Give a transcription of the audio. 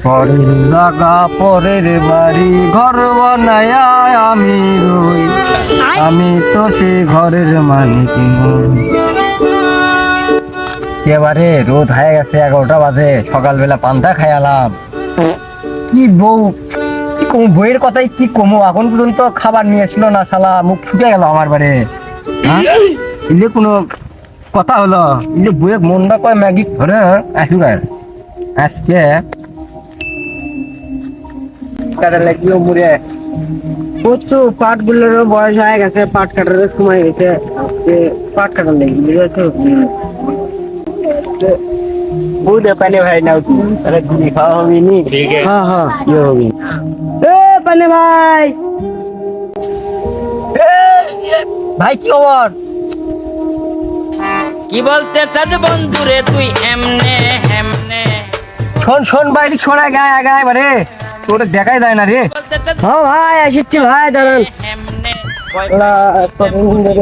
পরের লাগা পরের বাড়ি ঘর বানায় আমি রই, আমি তো সে ঘরের মালিক নই। এবারে রোদ হয়ে গেছে 11টা বাজে, সকালবেলা পান্তা খাইলাম। কি বউ, কি কমু বইয়ের কথাই কি কমু, এখন পর্যন্ত খাবার নিয়ে আসলো না, শালা মুখ ছুটে গেল আমার বাড়ি। হ্যাঁ ইলে কোনো কথা হলো, ইলে বইয়ে মনটা কয় ম্যাগি ধরে আসুক আজকে লাগিও মুড়ে প্রচুর পাট গুলোর বয়স হয়ে গেছে, পাট কাটার সময় গেছে, পাট কাটার লেগে বুঝেছো। বুঝে পানি ভাই নাও তাহলে ঘুরি খাওয়া হবে নি। হ্যাঁ হ্যাঁ কি হবে এ পানি ভাই, ভাই কি খবর? কি বলতে চাস বন্ধুরে তুই এমনে এমনে? শোন শোন ভাই, ছড়ায় গায়ে গায়ে বারে তোর দেখাই যায় না রে। বলতে চাস হ্যাঁ ভাই আসছি ভাই, দাঁড়ান। এমনে? ওরা